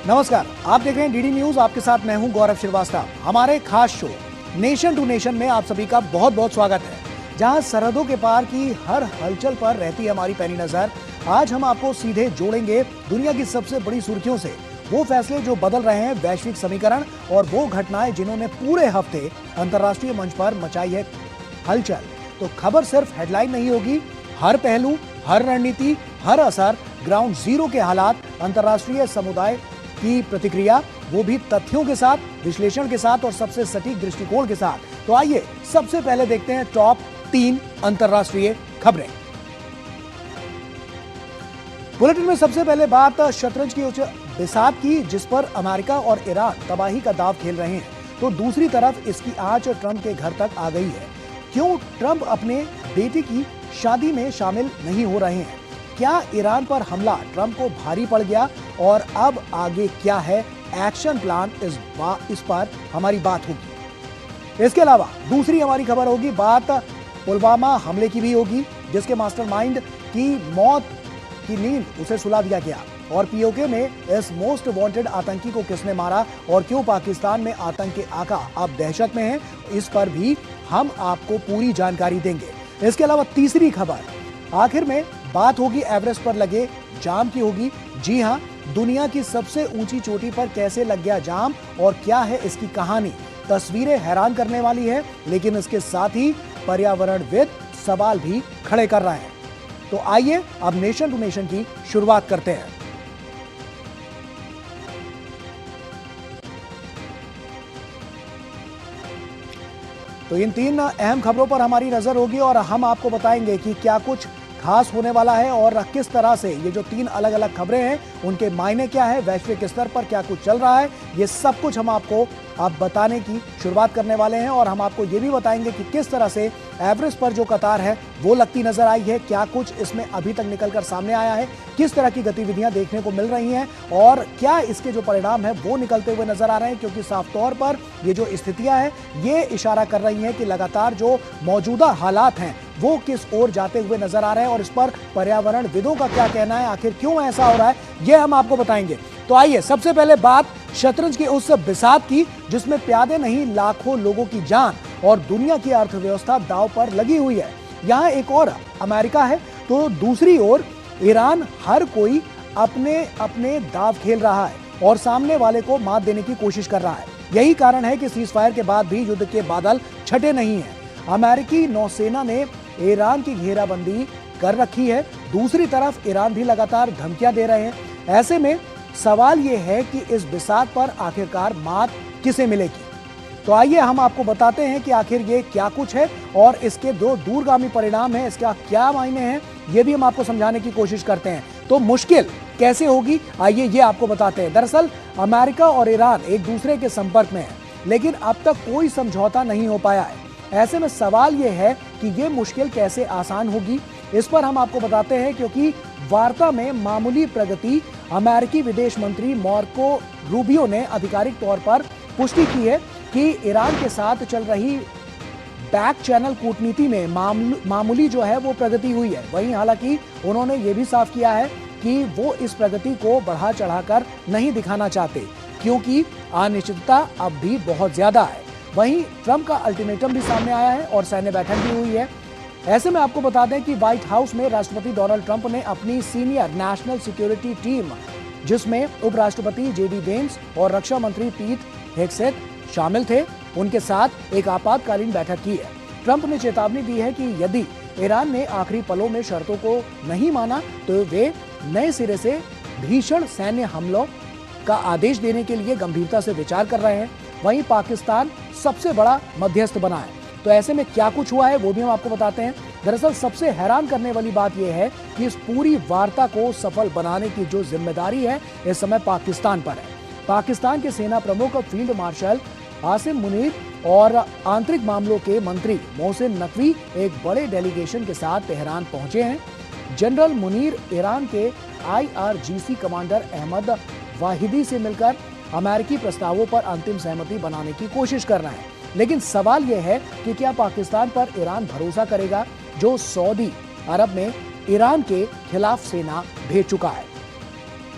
नमस्कार, आप देख रहे हैं डीडी न्यूज। आपके साथ मैं हूं गौरव श्रीवास्तव। हमारे खास शो नेशन टू नेशन में आप सभी का बहुत बहुत स्वागत है, जहां सरहदों के पार की हर हलचल पर रहती है हमारी पैनी नजर। आज हम आपको सीधे जोड़ेंगे दुनिया की सबसे बड़ी सुर्खियों से, वो फैसले जो बदल रहे हैं वैश्विक समीकरण और वो घटनाएं जिन्होंने पूरे हफ्ते अंतर्राष्ट्रीय मंच पर मचाई है हलचल। तो खबर सिर्फ हेडलाइन नहीं होगी, हर पहलू, हर रणनीति, हर असर, ग्राउंड जीरो के हालात, अंतर्राष्ट्रीय समुदाय की प्रतिक्रिया, वो भी तथ्यों के साथ, विश्लेषण के साथ और सबसे सटीक दृष्टिकोण के साथ। तो आइए सबसे पहले देखते हैं टॉप 3 अंतर्राष्ट्रीय खबरें। बुलेटिन में सबसे पहले बात शतरंज की उच्च बिसात की, जिस पर अमेरिका और ईरान तबाही का दांव खेल रहे हैं। तो दूसरी तरफ इसकी आंच ट्रंप के घर तक आ गई है। क्यों ट्रंप अपने बेटे की शादी में शामिल नहीं हो रहे हैं? क्या ईरान पर हमला ट्रंप को भारी पड़ गया और अब आगे क्या है एक्शन प्लान, इस पर हमारी बात होगी। इसके अलावा दूसरी हमारी खबर होगी, बात पुलवामा हमले की भी होगी, जिसके मास्टरमाइंड की मौत की नींद उसे सुला दिया गया। और पीओके में इस मोस्ट वांटेड आतंकी को किसने मारा और क्यों पाकिस्तान में आतंक के आका अब दहशत में हैं, इस पर भी हम आपको पूरी जानकारी देंगे। इसके अलावा तीसरी खबर, आखिर में बात होगी एवरेस्ट पर लगे जाम की होगी। जी हां, दुनिया की सबसे ऊंची चोटी पर कैसे लग गया जाम और क्या है इसकी कहानी। तस्वीरें हैरान करने वाली है, लेकिन इसके साथ ही पर्यावरणविद सवाल भी खड़े कर रहे हैं। तो आइए अब नेशन टू नेशन की शुरुआत करते हैं। तो इन 3 अहम खबरों पर हमारी नजर होगी और हम आपको बताएंगे कि क्या कुछ खास होने वाला है और किस तरह से ये जो 3 अलग अलग खबरें हैं उनके मायने क्या है, वैश्विक स्तर पर क्या कुछ चल रहा है, ये सब कुछ हम आपको अब बताने की शुरुआत करने वाले हैं। और हम आपको ये भी बताएंगे कि किस तरह से एवरेस्ट पर जो कतार है वो लगती नजर आई है, क्या कुछ इसमें अभी तक निकलकर सामने आया है, किस तरह की गतिविधियां देखने को मिल रही हैं और क्या इसके जो परिणाम है वो निकलते हुए नजर आ रहे हैं। क्योंकि साफ तौर पर ये जो स्थितियां हैं ये इशारा कर रही हैं कि लगातार जो मौजूदा हालात हैं वो किस ओर जाते हुए नजर आ रहे हैं और इस पर पर्यावरणविदों का क्या कहना है, आखिर क्यों ऐसा हो रहा है, ये हम आपको बताएंगे। तो आइए सबसे पहले बात शतरंज की उस बिसात की, जिसमें प्यादे नहीं लाखों लोगों की जान और दुनिया की अर्थव्यवस्था दांव पर लगी हुई है। यहाँ एक और अमेरिका है तो दूसरी ओर ईरान। हर कोई अपने अपने दांव खेल रहा है और सामने वाले को मात देने की कोशिश कर रहा है। यही कारण है कि सीजफायर के बाद भी युद्ध के बादल छटे नहीं हैं। अमेरिकी नौसेना ने ईरान की घेराबंदी कर रखी है, दूसरी तरफ ईरान भी लगातार धमकियां दे रहे हैं। ऐसे में सवाल यह है कि इस बिसात पर आखिरकार मात किसे मिलेगी। तो आइए हम आपको बताते हैं कि आखिर ये क्या कुछ है और इसके दो दूरगामी परिणाम हैं, इसका क्या मायने हैं, ये भी हम आपको समझाने की कोशिश करते हैं। तो मुश्किल कैसे होगी, आइए ये आपको बताते हैं। दरअसल अमेरिका और ईरान एक दूसरे के संपर्क में है, लेकिन अब तक कोई समझौता नहीं हो पाया है। ऐसे में सवाल यह है कि ये मुश्किल कैसे आसान होगी, इस पर हम आपको बताते हैं। क्योंकि वार्ता में मामूली प्रगति, अमेरिकी विदेश मंत्री मार्को रूबियो ने आधिकारिक तौर पर पुष्टि की है कि ईरान के साथ चल रही बैक चैनल कूटनीति में मामूली जो है वो प्रगति हुई है। वहीं हालांकि उन्होंने ये भी साफ किया है कि वो इस प्रगति को बढ़ा चढ़ाकर नहीं दिखाना चाहते, क्योंकि अनिश्चितता अब भी बहुत ज्यादा है। वहीं ट्रंप का अल्टीमेटम भी सामने आया है और सैन्य बैठक भी हुई है। ऐसे में आपको बता दें कि व्हाइट हाउस में राष्ट्रपति डोनाल्ड ट्रंप ने अपनी सीनियर नेशनल सिक्योरिटी टीम, जिसमें उपराष्ट्रपति जेडी वेंस और रक्षा मंत्री पीट हेगसेथ शामिल थे, उनके साथ एक आपातकालीन बैठक की है। ट्रंप ने चेतावनी दी है कि यदि ईरान ने आखिरी पलों में शर्तों को नहीं माना तो वे नए सिरे से भीषण सैन्य हमलों का आदेश देने के लिए गंभीरता से विचार कर रहे हैं। वहीं पाकिस्तान सबसे बड़ा मध्यस्थ बना है। तो ऐसे में क्या कुछ हुआ है वो भी हम आपको बताते हैं। दरअसल सबसे हैरान करने वाली बात यह है कि इस पूरी वार्ता को सफल बनाने की जो जिम्मेदारी है इस समय पाकिस्तान पर है। पाकिस्तान के सेना प्रमुख फील्ड मार्शल आसिम मुनीर और आंतरिक मामलों के मंत्री मोहसिन नकवी एक बड़े डेलीगेशन के साथ तेहरान पहुंचे हैं। जनरल मुनीर ईरान के IRGC कमांडर अहमद वाहिदी से मिलकर अमेरिकी प्रस्तावों पर अंतिम सहमति बनाने की कोशिश कर रहे हैं। लेकिन सवाल यह है कि क्या पाकिस्तान पर ईरान भरोसा करेगा, जो सऊदी अरब में ईरान के खिलाफ सेना भेज चुका है।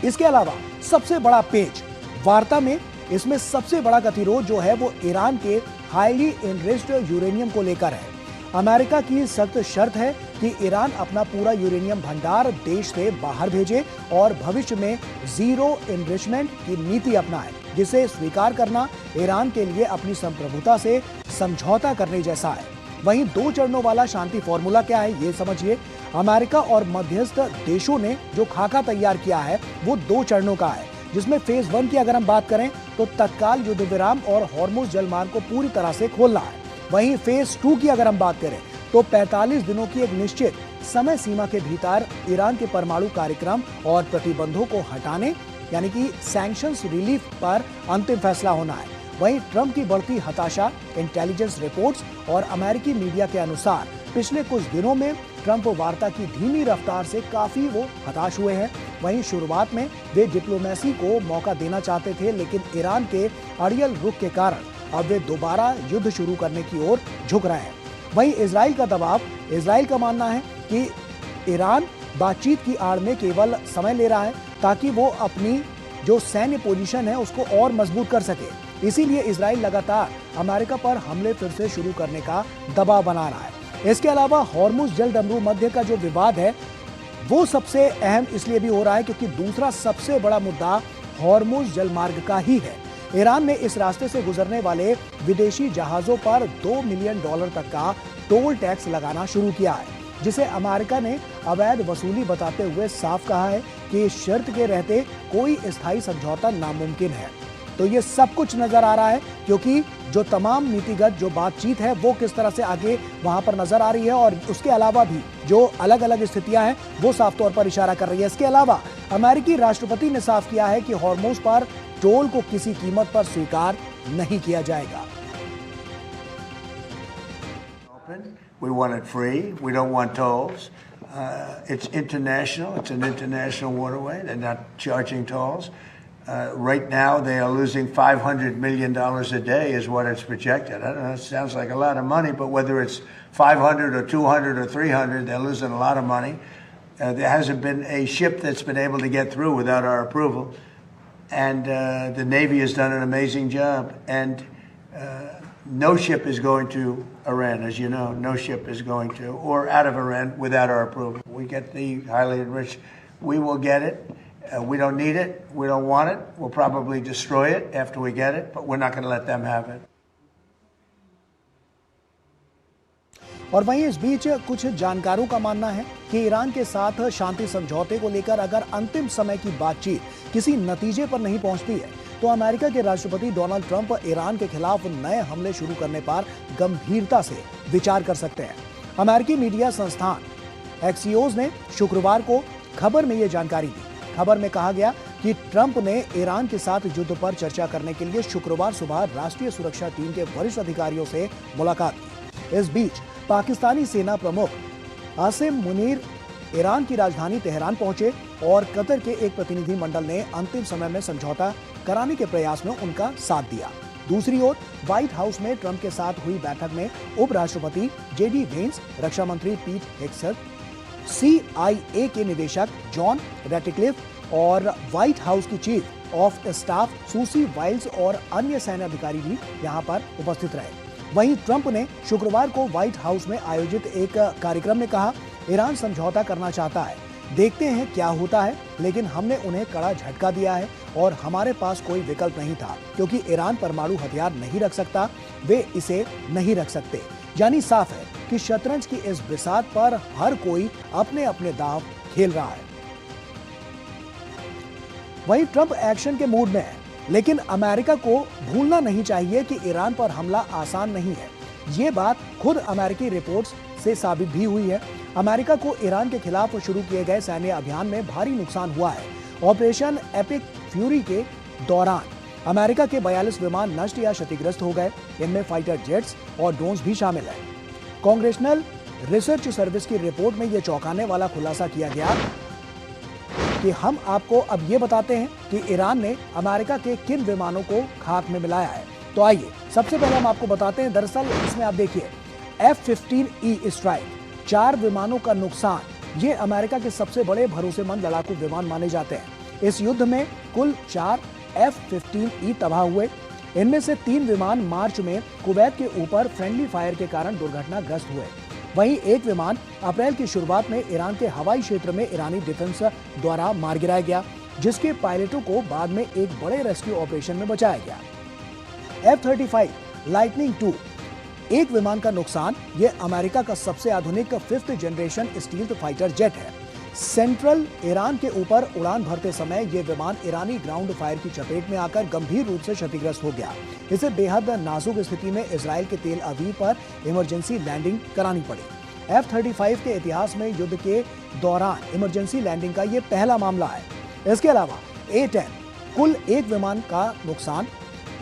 इसके अलावा सबसे बड़ा पेच वार्ता में इसमें सबसे बड़ा गतिरोध जो है वो ईरान के हाईली एनरिच्ड यूरेनियम को लेकर है। अमेरिका की सख्त शर्त है कि ईरान अपना पूरा यूरेनियम भंडार देश से बाहर भेजे और भविष्य में जीरो एनरिचमेंट की नीति अपनाए, जिसे स्वीकार करना ईरान के लिए अपनी संप्रभुता से समझौता करने जैसा है। वहीं 2 चरणों वाला शांति फॉर्मूला क्या है ये समझिए। अमेरिका और मध्यस्थ देशों ने जो खाका तैयार किया है वो 2 चरणों का है, जिसमें फेज 1 की अगर हम बात करें तो तत्काल युद्ध विराम और हॉर्मुज जलमार्ग को पूरी तरह से खोलना है। वहीं फेज 2 की अगर हम बात करें तो 45 दिनों की एक निश्चित समय सीमा के भीतर ईरान के परमाणु कार्यक्रम और प्रतिबंधों को हटाने यानी कि सैंक्शंस रिलीफ पर अंतिम फैसला होना है। वहीं ट्रंप की बढ़ती हताशा, इंटेलिजेंस रिपोर्ट्स और अमेरिकी मीडिया के अनुसार पिछले कुछ दिनों में ट्रंप वार्ता की धीमी रफ्तार से काफी वो हताश हुए हैं। वहीं शुरुआत में वे डिप्लोमेसी को मौका देना चाहते थे, लेकिन ईरान के अड़ियल रुख के कारण अब वे दोबारा युद्ध शुरू करने की ओर झुक रहे हैं। वहीं इजराइल का दबाव, इजराइल का मानना है कि ईरान बातचीत की आड़ में केवल समय ले रहा है ताकि वो अपनी जो सैन्य पोजीशन है उसको और मजबूत कर सके। इसीलिए इजराइल लगातार अमेरिका पर हमले फिर से शुरू करने का दबाव बना रहा है। इसके अलावा हॉर्मुज जलडमरू मध्य का जो विवाद है वो सबसे अहम इसलिए भी हो रहा है क्योंकि दूसरा सबसे बड़ा मुद्दा हॉर्मुज जलमार्ग का ही है। ईरान ने इस रास्ते से गुजरने वाले विदेशी जहाजों पर $2 मिलियन तक का टोल टैक्स लगाना शुरू किया है, जिसे अमेरिका ने अवैध वसूली बताते हुए साफ कहा है कि इस शर्त के रहते कोई स्थायी समझौता नामुमकिन है। तो ये सब कुछ नजर आ रहा है क्योंकि जो तमाम नीतिगत जो बातचीत है वो किस तरह से आगे वहां पर नजर आ रही है और उसके अलावा भी जो अलग अलग स्थितियां हैं वो साफ तौर पर इशारा कर रही है। इसके अलावा अमेरिकी राष्ट्रपति ने साफ किया है कि हॉर्मुज पर टोल को किसी कीमत पर स्वीकार नहीं किया जाएगा। We want it free. We don't want tolls. It's international. It's an international waterway. They're not charging tolls. Right now, they are losing $500 million a day is what it's projected. I don't know, it sounds like a lot of money, but whether it's 500 or 200 or 300, they're losing a lot of money. There hasn't been a ship that's been able to get through without our approval. And the Navy has done an amazing job. And no ship is going to Iran, as you know. No ship is going to, or out of Iran without our approval. We get the highly enriched. We will get it. We don't need it. We don't want it. We'll probably destroy it after we get it, but we're not going to let them have it. और वहीं इस बीच कुछ जानकारों का मानना है कि Iran के साथ शांति समझौते को लेकर अगर अंतिम समय की बातचीत किसी नतीजे पर नहीं पहुंचती है तो अमेरिका के राष्ट्रपति डोनाल्ड ट्रंप ईरान के खिलाफ नए हमले शुरू करने पर गंभीरता से विचार कर सकते हैं। अमेरिकी मीडिया संस्थान एक्सियोस ने शुक्रवार को खबर में यह जानकारी दी। खबर में कहा गया कि ट्रंप ने ईरान के साथ युद्ध पर चर्चा करने के लिए शुक्रवार सुबह राष्ट्रीय सुरक्षा टीम के वरिष्ठ अधिकारियों से मुलाकात की। इस बीच पाकिस्तानी सेना प्रमुख आसिम मुनीर ईरान की राजधानी तेहरान पहुंचे और कतर के एक प्रतिनिधि मंडल ने अंतिम समय में समझौता कराने के प्रयास में उनका साथ दिया। दूसरी ओर व्हाइट हाउस में ट्रंप के साथ हुई बैठक में उपराष्ट्रपति जेडी वेंस, रक्षा मंत्री पीट हेग्सेथ, CIA के निदेशक जॉन रैटक्लिफ और व्हाइट हाउस की चीफ ऑफ स्टाफ सूसी वाइल्स और अन्य सैन्य अधिकारी भी यहां पर उपस्थित रहे। वहीं ट्रंप ने शुक्रवार को व्हाइट हाउस में आयोजित एक कार्यक्रम में कहा, ईरान समझौता करना चाहता है, देखते हैं क्या होता है, लेकिन हमने उन्हें कड़ा झटका दिया है और हमारे पास कोई विकल्प नहीं था क्योंकि ईरान परमाणु हथियार नहीं रख सकता, वे इसे नहीं रख सकते। यानी साफ है कि शतरंज की इस बिसात पर हर कोई अपने अपने दांव खेल रहा है। वहीं ट्रंप एक्शन के मूड में है, लेकिन अमेरिका को भूलना नहीं चाहिए कि ईरान पर हमला आसान नहीं है। ये बात खुद अमेरिकी रिपोर्ट्स से साबित भी हुई है। अमेरिका को ईरान के खिलाफ शुरू किए गए सैन्य अभियान में भारी नुकसान हुआ है। ऑपरेशन एपिक फ्यूरी के दौरान अमेरिका के 42 विमान नष्ट या क्षतिग्रस्त हो गए। इनमें फाइटर जेट्स और ड्रोन्स भी शामिल हैं। कांग्रेशनल रिसर्च सर्विस की रिपोर्ट में यह चौंकाने वाला खुलासा किया गया कि हम आपको अब ये बताते हैं कि ईरान ने अमेरिका के किन विमानों को खाक में मिलाया है। तो आइए सबसे पहले हम आपको बताते हैं। दरअसल इसमें आप देखिए F-15E स्ट्राइक 4 विमानों का नुकसान। ये अमेरिका के सबसे बड़े भरोसेमंद लड़ाकू विमान माने जाते हैं। इस युद्ध में कुल 4 F-15E तबाह हुए। इनमें से 3 विमान मार्च में कुवैत के ऊपर फ्रेंडली फायर के कारण दुर्घटनाग्रस्त हुए। वहीं एक विमान अप्रैल की शुरुआत में ईरान के हवाई क्षेत्र में ईरानी डिफेंस द्वारा मार गिराया गया, जिसके पायलटों को बाद में एक बड़े रेस्क्यू ऑपरेशन में बचाया गया। F-35 लाइटनिंग II एक विमान का नुकसान। यह अमेरिका का सबसे आधुनिक 5th generation stealth fighter jet है। सेंट्रल ईरान के ऊपर उड़ान भरते समय यह विमान ईरानी ग्राउंड फायर की चपेट में आकर गंभीर रूप से क्षतिग्रस्त हो गया। इसे बेहद नाजुक स्थिति में इजराइल के तेल अवीव पर इमरजेंसी लैंडिंग करानी पड़ी। F-35 के इतिहास में युद्ध के दौरान इमरजेंसी लैंडिंग का यह पहला मामला है। इसके अलावा A-10 कुल एक विमान का नुकसान।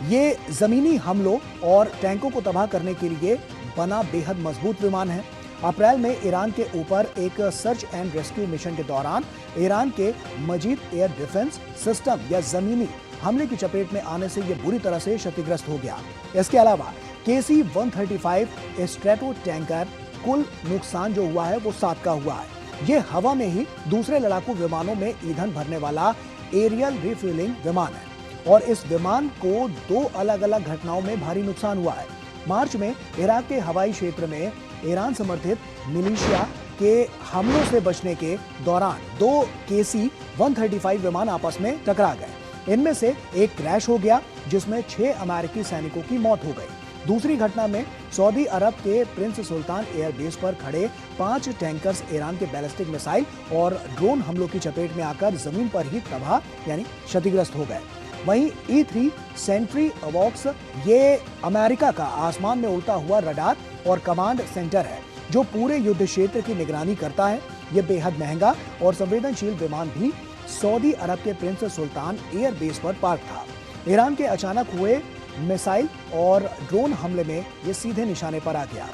ये जमीनी हमलों और टैंकों को तबाह करने के लिए बना बेहद मजबूत विमान है। अप्रैल में ईरान के ऊपर एक सर्च एंड रेस्क्यू मिशन के दौरान ईरान के मजीद एयर डिफेंस सिस्टम या जमीनी हमले की चपेट में आने से यह बुरी तरह से क्षतिग्रस्त हो गया। इसके अलावा KC-135 स्ट्रेटो टैंकर कुल नुकसान जो हुआ है वो 7 का हुआ है। यह हवा में ही दूसरे लड़ाकू विमानों में ईंधन भरने वाला एरियल रिफ्यूलिंग विमान है और इस विमान को 2 अलग अलग घटनाओं में भारी नुकसान हुआ है। मार्च में इराक के हवाई क्षेत्र में ईरान समर्थित मिलिशिया के हमलों से बचने के दौरान 2 KC-135 विमान आपस में टकरा गए। इनमें से एक क्रैश हो गया जिसमें 6 अमेरिकी सैनिकों की मौत हो गई। दूसरी घटना में सऊदी अरब के प्रिंस सुल्तान एयरबेस पर खड़े 5 टैंकर्स ईरान के बैलिस्टिक मिसाइल और ड्रोन हमलों की चपेट में आकर जमीन पर ही तबाह यानी क्षतिग्रस्त हो गए। वहीं E-3 सेंट्री अवॉक्स ये अमेरिका का आसमान में उड़ता हुआ रडार और कमांड सेंटर है जो पूरे युद्ध क्षेत्र की निगरानी करता है। यह बेहद महंगा और संवेदनशील विमान भी सऊदी अरब के प्रिंस सुल्तान एयरबेस पर पार्क था। ईरान के अचानक हुए मिसाइल और ड्रोन हमले में यह सीधे निशाने पर आ गया।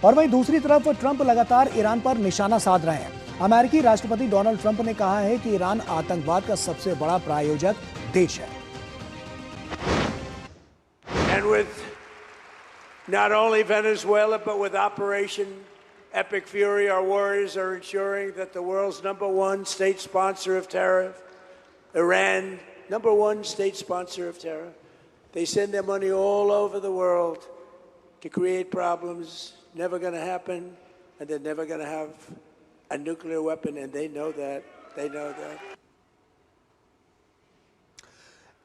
और वहीं दूसरी तरफ ट्रंप लगातार ईरान पर निशाना साध रहे हैं। अमेरिकी राष्ट्रपति डोनाल्ड ट्रंप ने कहा है कि ईरान आतंकवाद का सबसे बड़ा प्रायोजक देश है। And with not only Venezuela, but with Operation Epic Fury, our warriors are ensuring that the world's #1 state sponsor of terror, Iran, #1 state sponsor of terror, they send their money all over the world to create problems. Never going to happen, and they're never going to have a nuclear weapon, and they know that. They know that.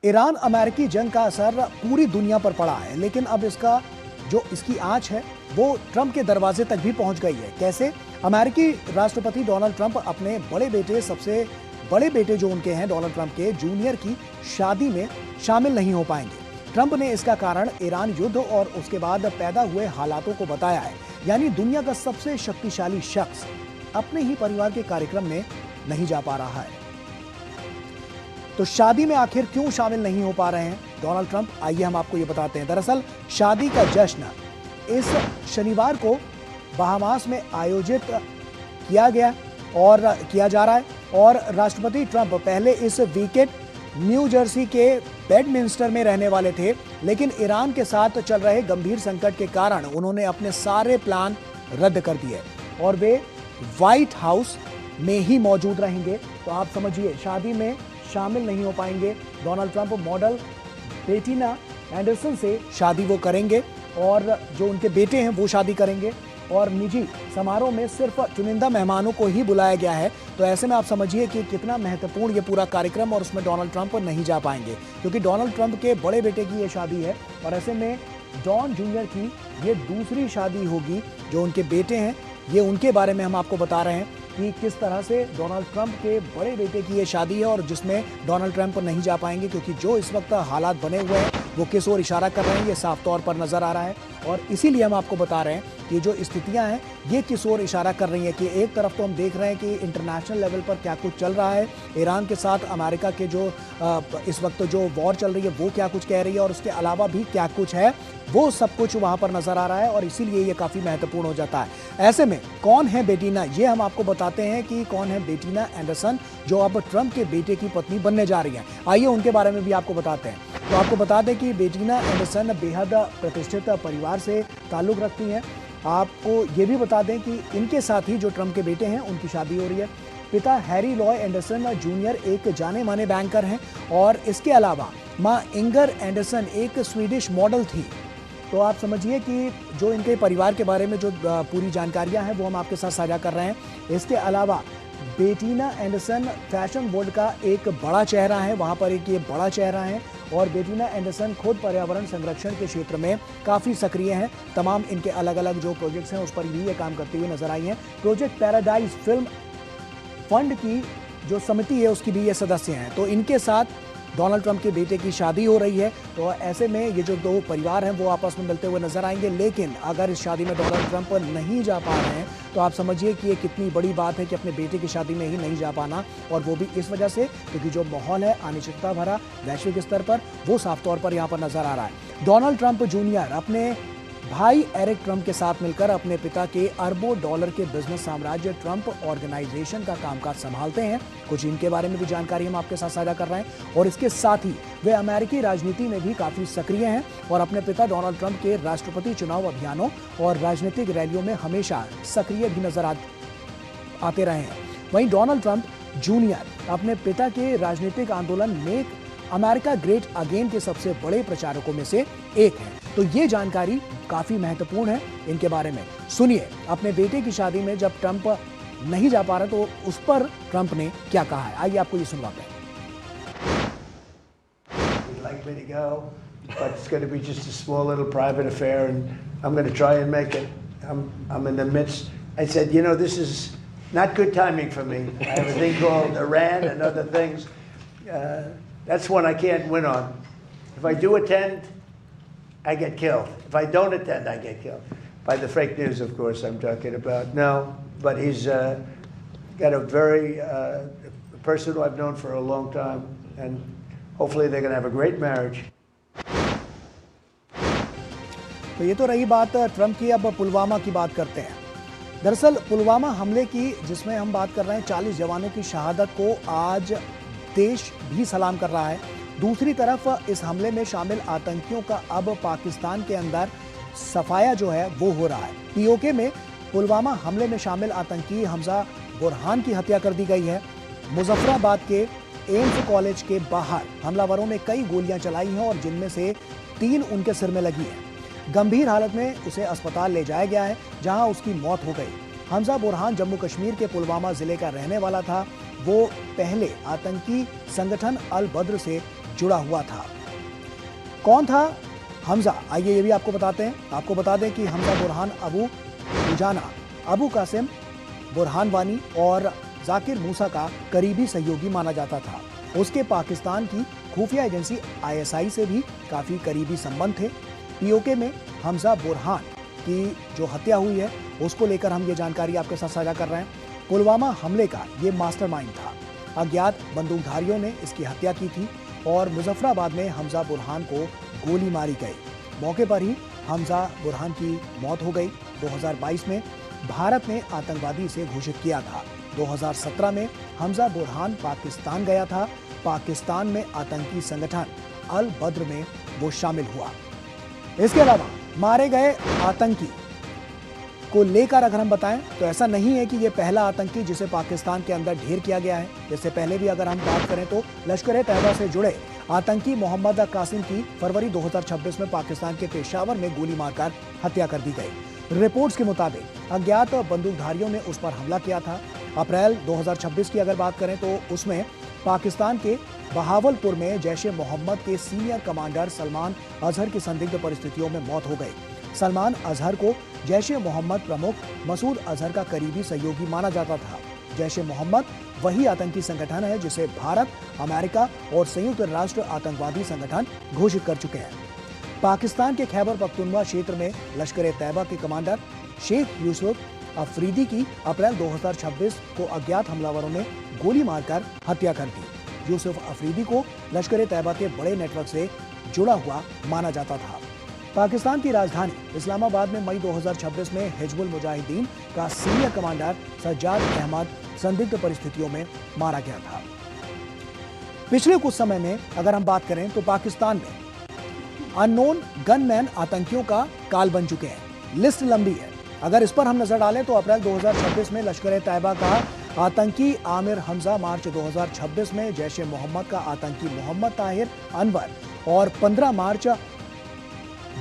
Iran अमेरिकी जंग का असर पूरी दुनिया पर पड़ा है, लेकिन अब इसकी आंच है वो ट्रंप के दरवाजे तक भी पहुंच गई है। कैसे? अमेरिकी राष्ट्रपति डोनाल्ड ट्रंप अपने सबसे बड़े बेटे जो उनके हैं डोनाल्ड ट्रंप के जूनियर की शादी में शामिल नहीं हो पाएंगे। ट्रंप ने इसका कारण ईरान युद्ध और उसके बाद पैदा हुए हालातों को बताया है। यानी दुनिया का सबसे शक्तिशाली शख्स अपने ही परिवार के कार्यक्रम में नहीं जा पा रहा है। तो शादी में आखिर क्यों शामिल नहीं हो पा रहे हैं डोनाल्ड ट्रंप? आइए हम आपको ये बताते हैं। दरअसल शादी का जश्न इस शनिवार को बहामास में आयोजित किया जा रहा है और राष्ट्रपति ट्रंप पहले इस वीकेंड न्यू जर्सी के बेडमिंस्टर में रहने वाले थे, लेकिन ईरान के साथ चल रहे गंभीर संकट के कारण उन्होंने अपने सारे प्लान रद्द कर दिए और वे व्हाइट हाउस में ही मौजूद रहेंगे। तो आप समझिए शादी में शामिल नहीं हो पाएंगे Donald Trump. Model Bettina Anderson से शादी वो करेंगे और जो उनके बेटे हैं वो शादी करेंगे और निजी समारोह में सिर्फ चुनिंदा मेहमानों को ही बुलाया गया है। तो ऐसे में आप समझिए कि कितना महत्वपूर्ण ये पूरा कार्यक्रम और उसमें डोनाल्ड ट्रंप नहीं जा पाएंगे क्योंकि डोनाल्ड ट्रंप के बड़े बेटे की ये शादी है और ऐसे में डॉन जूनियर की ये दूसरी शादी होगी। जो उनके बेटे हैं ये उनके बारे में हम आपको बता रहे हैं कि किस तरह से डोनाल्ड ट्रंप के बड़े बेटे की ये शादी है और जिसमें डोनाल्ड ट्रंप नहीं जा पाएंगे क्योंकि जो इस वक्त हालात बने हुए हैं वो किस ओर इशारा कर रहे हैं ये साफ तौर पर नजर आ रहा है। और इसीलिए हम आपको बता रहे हैं कि जो स्थितियां हैं ये किस ओर इशारा कर रही हैं कि एक तरफ तो हम देख रहे हैं कि इंटरनेशनल लेवल पर क्या कुछ चल रहा है, ईरान के साथ अमेरिका के जो इस वक्त जो वॉर चल रही है वो क्या कुछ कह रही है और उसके अलावा भी क्या कुछ है वो सब कुछ वहां पर नजर आ रहा है और इसीलिए ये काफी महत्वपूर्ण हो जाता है। ऐसे में कौन है बेटीना, ये हम आपको बताते हैं कि कौन है बेटीना एंडरसन जो अब ट्रंप के बेटे की पत्नी बनने जा रही है। आइए उनके बारे में भी आपको बताते हैं। तो आपको बता दें कि बेटीना एंडरसन बेहद प्रतिष्ठित परिवार से ताल्लुक रखती हैं। आपको ये भी बता दें कि इनके साथ ही जो ट्रंप के बेटे हैं उनकी शादी हो रही है। पिता हैरी लॉय एंडरसन जूनियर एक जाने माने बैंकर हैं और इसके अलावा मां इंगर एंडरसन एक स्वीडिश मॉडल थी। तो आप समझिए कि जो इनके परिवार के बारे में जो पूरी जानकारियां हैं वो हम आपके साथ साझा कर रहे हैं। इसके अलावा बेटीना एंडरसन फैशन वर्ल्ड का एक बड़ा चेहरा है, वहां पर एक ये बड़ा चेहरा है और बेटीना एंडरसन खुद पर्यावरण संरक्षण के क्षेत्र में काफ़ी सक्रिय हैं। तमाम इनके अलग अलग जो प्रोजेक्ट्स हैं उस पर भी ये काम करती हुई नजर आई हैं। प्रोजेक्ट पैराडाइज फिल्म फंड की जो समिति है उसकी भी ये सदस्य हैं। तो इनके साथ डोनाल्ड ट्रंप के बेटे की शादी हो रही है। तो ऐसे में ये जो दो परिवार हैं वो आपस में मिलते हुए नजर आएंगे। लेकिन अगर इस शादी में डोनाल्ड ट्रंप नहीं जा पा रहे हैं तो आप समझिए कि ये कितनी बड़ी बात है कि अपने बेटे की शादी में ही नहीं जा पाना, और वो भी इस वजह से क्योंकि जो माहौल है अनिश्चितता भरा वैश्विक स्तर पर वो साफ तौर पर यहाँ पर नजर आ रहा है। डोनाल्ड ट्रंप जूनियर अपने भाई एरिक ट्रंप के साथ मिलकर अपने पिता के अरबों डॉलर के बिजनेस साम्राज्य ट्रंप ऑर्गेनाइजेशन का कामकाज संभालते हैं। कुछ इनके बारे में भी जानकारी हम आपके साथ साझा कर रहे हैं और इसके साथ ही वे अमेरिकी राजनीति में भी काफी सक्रिय हैं और अपने पिता डोनाल्ड ट्रंप के राष्ट्रपति चुनाव अभियानों और राजनीतिक रैलियों में हमेशा सक्रिय भी नजर आते रहे हैं। वहीं डोनाल्ड ट्रंप जूनियर अपने पिता के राजनीतिक आंदोलन मेक अमेरिका ग्रेट अगेन के सबसे बड़े प्रचारकों में से एक हैं। तो ये जानकारी काफी महत्वपूर्ण है इनके बारे में। सुनिए अपने बेटे की शादी में जब ट्रंप नहीं जा पा रहे तो उस पर ट्रंप ने क्या कहा है, आइए आपको ये सुनवाते हैं। He'd like me to go, but it's going to be just a small little private affair, and I'm going to try and make it. I'm in the midst. I said, you know, this is not good timing for me. I have a thing called Iran and other things. That's one I can't win on. If I do attend, I get killed. If I don't attend, I get killed. By the fake news, of course, I'm talking about. No, but he's got a very person who I've known for a long time, and hopefully they're going to have a great marriage. तो ये तो रही बात Trump की। अब पुलवामा की बात करते हैं। दरअसल पुलवामा हमले की जिसमें हम बात कर रहे हैं 40 जवानों की शहादत को आज देश भी सलाम कर रहा है। दूसरी तरफ इस हमले में शामिल आतंकियों का अब पाकिस्तान के अंदर सफाया जो है वो हो रहा है। पीओके में पुलवामा हमले में शामिल आतंकी हमजा बुरहान की हत्या कर दी गई है। मुजफ्फराबाद के एम्स कॉलेज के बाहर हमलावरों ने कई गोलियां चलाई हैं और जिनमें से 3 उनके सिर में लगी हैं। गंभीर हालत में उसे अस्पताल ले जाया गया है जहां उसकी मौत हो गई। हमजा बुरहान जम्मू कश्मीर के पुलवामा जिले का रहने वाला था। वो पहले आतंकी संगठन अल बद्र से जुड़ा हुआ था। कौन था हमजा, आइए ये भी आपको बताते हैं। आपको बता दें कि हमजा बुरहान अबू दुजाना, अबू कासिम बुरहान वानी और जाकिर मूसा का करीबी सहयोगी माना जाता था। उसके पाकिस्तान की खुफिया एजेंसी ISI से भी काफी करीबी संबंध थे। पीओके में हमजा बुरहान की जो हत्या हुई है उसको लेकर हम ये जानकारी आपके साथ साझा कर रहे हैं। पुलवामा हमले का ये मास्टरमाइंड था। अज्ञात बंदूकधारियों ने इसकी हत्या की थी और मुजफ्फराबाद में हमजा बुरहान को गोली मारी गई। मौके पर ही हमजा बुरहान की मौत हो गई। 2022 में भारत ने आतंकवादी इसे घोषित किया था। 2017 में हमजा बुरहान पाकिस्तान गया था। पाकिस्तान में आतंकी संगठन अल बद्र में वो शामिल हुआ। इसके अलावा मारे गए आतंकी को लेकर अगर हम बताएं तो ऐसा नहीं है कि ये पहला आतंकी जिसे पाकिस्तान के अंदर ढेर किया गया है। इससे पहले भी अगर हम बात करें तो लश्कर-ए-तैयबा से जुड़े आतंकी मोहम्मद कासिम की फरवरी 2026 में पाकिस्तान के पेशावर में गोली मारकर हत्या कर दी गई। रिपोर्ट्स के मुताबिक अज्ञात बंदूकधारियों ने उस पर हमला किया था। अप्रैल 2026 की अगर बात करें तो उसमें पाकिस्तान के बहावलपुर में जैश ए मोहम्मद के सीनियर कमांडर सलमान अजहर की संदिग्ध परिस्थितियों में मौत हो गई। सलमान अजहर को जैश ए मोहम्मद प्रमुख मसूद अजहर का करीबी सहयोगी माना जाता था। जैश ए मोहम्मद वही आतंकी संगठन है जिसे भारत, अमेरिका और संयुक्त राष्ट्र आतंकवादी संगठन घोषित कर चुके हैं। पाकिस्तान के खैबर पख्तूनख्वा क्षेत्र में लश्कर-ए-तैयबा के कमांडर शेख यूसुफ अफरीदी की अप्रैल 2026 को अज्ञात हमलावरों ने गोली मारकर हत्या कर दी। यूसुफ अफरीदी को लश्कर-ए-तैयबा के बड़े नेटवर्क से जुड़ा हुआ माना जाता था। पाकिस्तान की राजधानी इस्लामाबाद में मई 2026 में हिजबुल मुजाहिदीन का सीनियर कमांडर सज्जाद अहमद संदिग्ध परिस्थितियों में मारा गया था। पिछले कुछ समय में अगर हम बात करें तो पाकिस्तान में अननोन गनमैन आतंकियों का काल बन चुके हैं। लिस्ट लंबी है। अगर इस पर हम नजर डालें तो अप्रैल 2026 में लश्कर-ए-तैयबा का आतंकी आमिर हमजा, मार्च 2026 में जैश ए मोहम्मद का आतंकी मोहम्मद ताहिर अनवर और 15 मार्च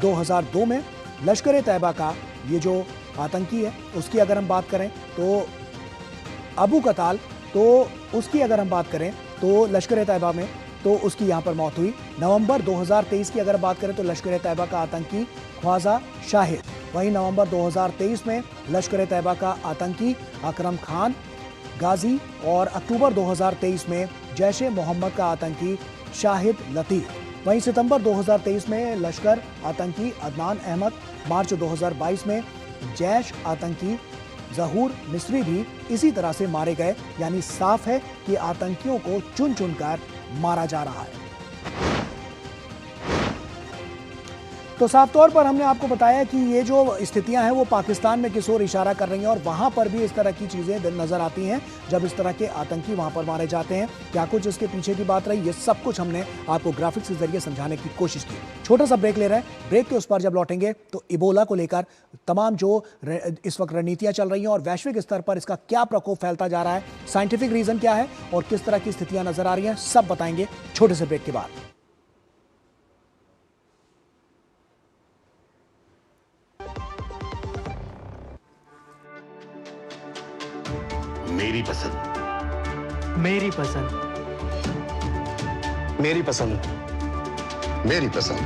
2002 में लश्कर-ए-तैयबा का ये जो आतंकी है उसकी अगर हम बात करें तो अबू कताल, तो उसकी अगर हम बात करें तो लश्कर-ए-तैयबा में तो उसकी यहाँ पर मौत हुई। नवंबर 2023 की अगर बात करें तो लश्कर-ए-तैयबा का आतंकी ख्वाजा शाहिद, वहीं नवंबर 2023 में लश्कर-ए-तैयबा का आतंकी अकरम खान गाजी और अक्टूबर 2023 में जैश ए मोहम्मद का आतंकी शाहिद लतीफ। वहीं सितंबर 2023 में लश्कर आतंकी अदनान अहमद, मार्च 2022 में जैश आतंकी जहूर मिस्री भी इसी तरह से मारे गए। यानी साफ है कि आतंकियों को चुन चुनकर मारा जा रहा है। तो साफ तौर पर हमने आपको बताया कि ये जो स्थितियां हैं वो पाकिस्तान में किस ओर इशारा कर रही हैं और वहां पर भी इस तरह की चीजें नजर आती हैं जब इस तरह के आतंकी वहां पर मारे जाते हैं। क्या कुछ इसके पीछे की बात रही, ये सब कुछ हमने आपको ग्राफिक्स के जरिए समझाने की कोशिश की। छोटा सा ब्रेक ले रहे हैं, ब्रेक के उस पर जब लौटेंगे तो इबोला को लेकर तमाम जो इस वक्त रणनीतियां चल रही हैं और वैश्विक स्तर पर इसका क्या प्रकोप फैलता जा रहा है, साइंटिफिक रीजन क्या है और किस तरह की स्थितियां नजर आ रही हैं, सब बताएंगे छोटे से ब्रेक के बाद। मेरी पसंद, मेरी पसंद, मेरी पसंद, मेरी पसंद,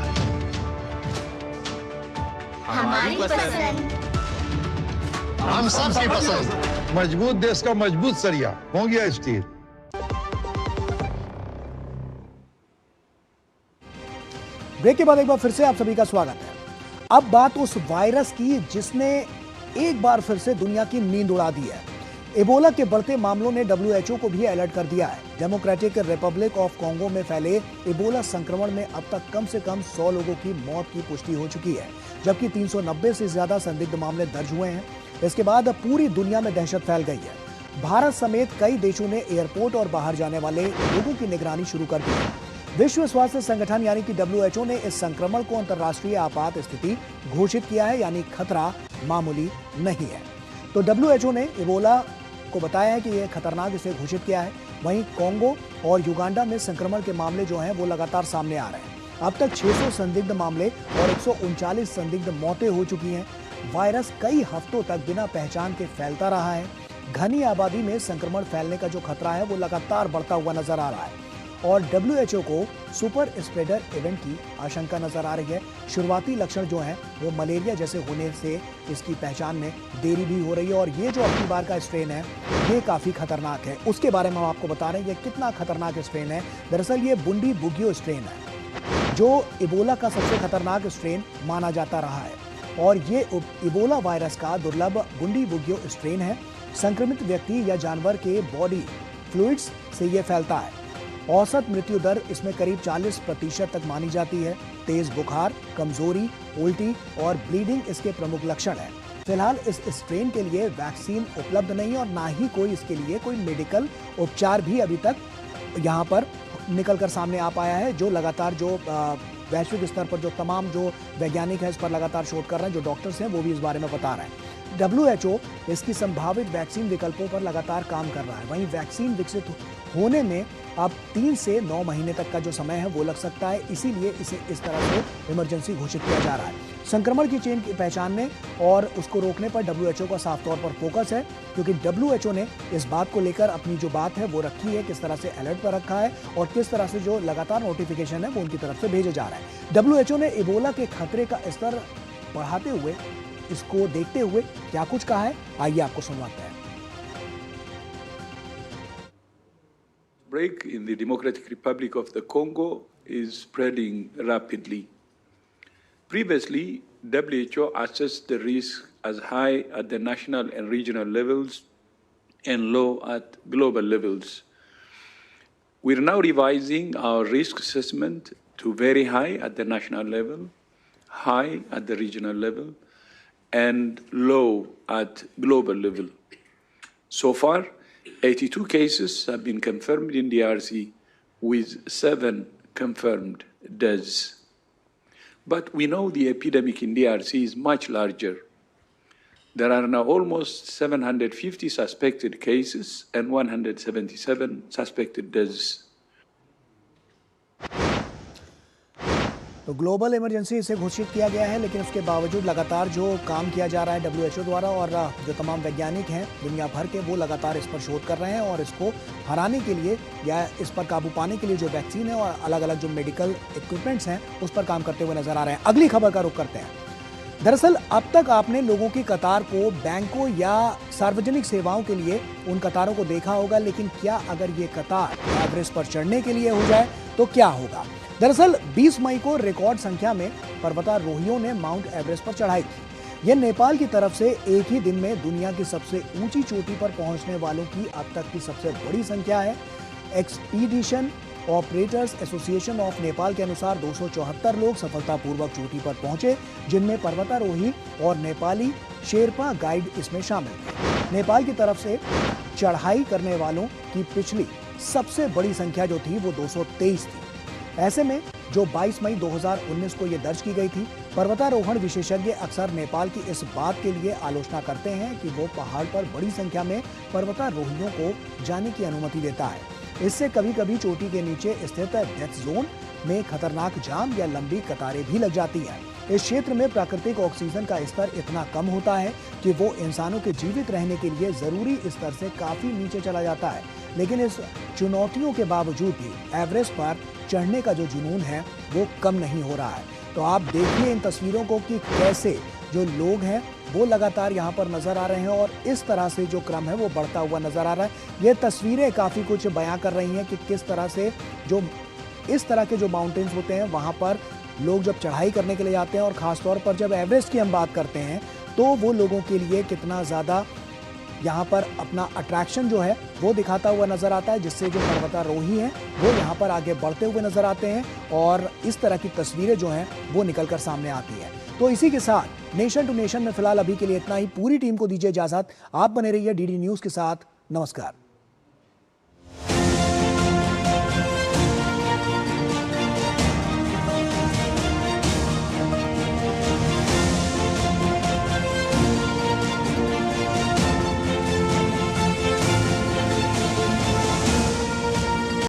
हमारी पसंद, हम सबकी पसंद। मजबूत देश का मजबूत सरिया हो गया स्टील। ब्रेक के बाद एक बार फिर से आप सभी का स्वागत है। अब बात उस वायरस की जिसने एक बार फिर से दुनिया की नींद उड़ा दी है। इबोला के बढ़ते मामलों ने WHO को भी अलर्ट कर दिया है। डेमोक्रेटिक रिपब्लिक ऑफ कॉन्गो में फैले इबोला संक्रमण में अब तक कम से कम 100 लोगों की मौत की पुष्टि हो चुकी है, जबकि 390 से ज्यादा संदिग्ध मामले दर्ज हुए हैं। इसके बाद पूरी दुनिया में दहशत फैल गई है। भारत समेत कई देशों ने एयरपोर्ट और बाहर जाने वाले लोगों की निगरानी शुरू कर दी है। विश्व स्वास्थ्य संगठन यानी कि WHO ने इस संक्रमण को अंतर्राष्ट्रीय आपात स्थिति घोषित किया है, यानी खतरा मामूली नहीं है। तो WHO ने इबोला को बताया है कि यह खतरनाक इसे घोषित किया है। वहीं कोंगो और युगांडा में संक्रमण के मामले जो हैं वो लगातार सामने आ रहे हैं। अब तक 600 संदिग्ध मामले और 139 संदिग्ध मौतें हो चुकी हैं। वायरस कई हफ्तों तक बिना पहचान के फैलता रहा है। घनी आबादी में संक्रमण फैलने का जो खतरा है वो लगातार बढ़ता हुआ नजर आ रहा है और WHO को सुपर स्प्रेडर इवेंट की आशंका नजर आ रही है। शुरुआती लक्षण जो हैं वो मलेरिया जैसे होने से इसकी पहचान में देरी भी हो रही है और ये जो अपनी बार का स्ट्रेन है ये काफी खतरनाक है। उसके बारे में हम आपको बता रहे हैं ये कितना खतरनाक स्ट्रेन है। दरअसल ये बुंडी बुगियो स्ट्रेन है जो इबोला का सबसे खतरनाक स्ट्रेन माना जाता रहा है और ये इबोला वायरस का दुर्लभ बुंडी बुगियो स्ट्रेन है। संक्रमित व्यक्ति या जानवर के बॉडी फ्लूइड्स से ये फैलता है। औसत मृत्यु दर इसमें करीब 40% तक मानी जाती है। तेज बुखार, कमजोरी, उल्टी और ब्लीडिंग इसके प्रमुख लक्षण हैं। फिलहाल इस स्ट्रेन के लिए वैक्सीन उपलब्ध नहीं और ना ही कोई इसके लिए कोई मेडिकल उपचार भी अभी तक यहाँ पर निकलकर सामने आ पाया है। जो लगातार जो वैश्विक स्तर पर जो तमाम जो वैज्ञानिक हैं इस पर लगातार शोध कर रहे हैं, जो डॉक्टर्स हैं वो भी इस बारे में बता रहे हैं। WHO इसकी संभावित वैक्सीन विकल्पों पर लगातार काम कर रहा है। वहीं वैक्सीन विकसित होने में अब 3 से 9 महीने तक का जो समय है वो लग सकता है, इसीलिए इसे इस तरह से इमरजेंसी घोषित किया जा रहा है। संक्रमण की चेन की पहचानने और उसको रोकने पर WHO का साफ तौर पर फोकस है, क्योंकि WHO ने इस बात को लेकर अपनी जो बात है वो रखी है, किस तरह से अलर्ट पर रखा है और किस तरह से जो लगातार नोटिफिकेशन है वो उनकी तरफ से भेजे जा रहा है। WHO ने इबोला के खतरे का स्तर बढ़ाते हुए, इसको देखते हुए क्या कुछ कहा है, आइए आपको सुनवाते हैं। Outbreak in the Democratic Republic of the Congo is spreading rapidly. Previously, WHO assessed the risk as high at the national and regional levels and low at global levels. We're now revising our risk assessment to very high at the national level, high at the regional level, and low at global level. So far, 82 cases have been confirmed in DRC, with 7 confirmed deaths. But we know the epidemic in DRC is much larger. There are now almost 750 suspected cases and 177 suspected deaths. तो global emergency इसे घोषित किया गया है, लेकिन उसके बावजूद लगातार जो काम किया जा रहा है WHO द्वारा और जो तमाम वैज्ञानिक हैं दुनिया भर के, वो लगातार इस पर शोध कर रहे हैं और इसको हराने के लिए या इस पर काबू पाने के लिए जो वैक्सीन है और अलग अलग जो मेडिकल इक्विपमेंट्स हैं उस पर काम करते हुए नजर आ रहे हैं। अगली खबर का रुख करते हैं। दरअसल अब तक आपने लोगों की कतार को बैंकों या सार्वजनिक सेवाओं के लिए उन कतारों को देखा होगा, लेकिन क्या अगर ये कतार एवरेस्ट पर चढ़ने के लिए हो जाए तो क्या होगा? दरअसल 20 मई को रिकॉर्ड संख्या में पर्वतारोहियों ने माउंट एवरेस्ट पर चढ़ाई की। यह नेपाल की तरफ से एक ही दिन में दुनिया की सबसे ऊंची चोटी पर पहुंचने वालों की अब तक की सबसे बड़ी संख्या है। Expedition operators association of Nepal के अनुसार 274 लोग सफलतापूर्वक चोटी पर पहुंचे, जिनमें पर्वतारोही और नेपाली शेरपा गाइड इसमें शामिल थे। नेपाल की तरफ से चढ़ाई करने वालों की पिछली सबसे बड़ी संख्या जो थी वो 223 थी। ऐसे में जो 22 मई 2019 को ये दर्ज की गई थी, पर्वतारोहण विशेषज्ञ अक्सर नेपाल की इस बात के लिए आलोचना करते हैं कि वो पहाड़ पर बड़ी संख्या में पर्वतारोहियों को जाने की अनुमति देता है। इससे कभी कभी चोटी के नीचे स्थित डेथ जोन में खतरनाक जाम या लंबी कतारें भी लग जाती हैं। इस क्षेत्र में प्राकृतिक ऑक्सीजन का स्तर इतना कम होता है कि वो इंसानों के जीवित रहने के लिए जरूरी स्तर से काफी नीचे चला जाता है। लेकिन इस चुनौतियों के बावजूद भी एवरेस्ट पर चढ़ने का जो जुनून है वो कम नहीं हो रहा है। तो आप देखिए इन तस्वीरों को कि कैसे जो लोग हैं वो लगातार यहाँ पर नजर आ रहे हैं और इस तरह से जो क्रम है वो बढ़ता हुआ नजर आ रहा है। ये तस्वीरें काफी कुछ बयां कर रही हैं कि किस तरह से जो इस तरह के जो माउंटेन्स होते हैं वहाँ पर लोग जब चढ़ाई करने के लिए जाते हैं और ख़ासतौर पर जब एवरेस्ट की हम बात करते हैं तो वो लोगों के लिए कितना ज़्यादा यहाँ पर अपना अट्रैक्शन जो है वो दिखाता हुआ नजर आता है, जिससे जो पर्वतारोही हैं वो यहाँ पर आगे बढ़ते हुए नजर आते हैं और इस तरह की तस्वीरें जो हैं वो निकलकर सामने आती है। तो इसी के साथ नेशन टू नेशन में फिलहाल अभी के लिए इतना ही। पूरी टीम को दीजिए इजाजत। आप बने रहिए डीडी न्यूज़ के साथ। नमस्कार।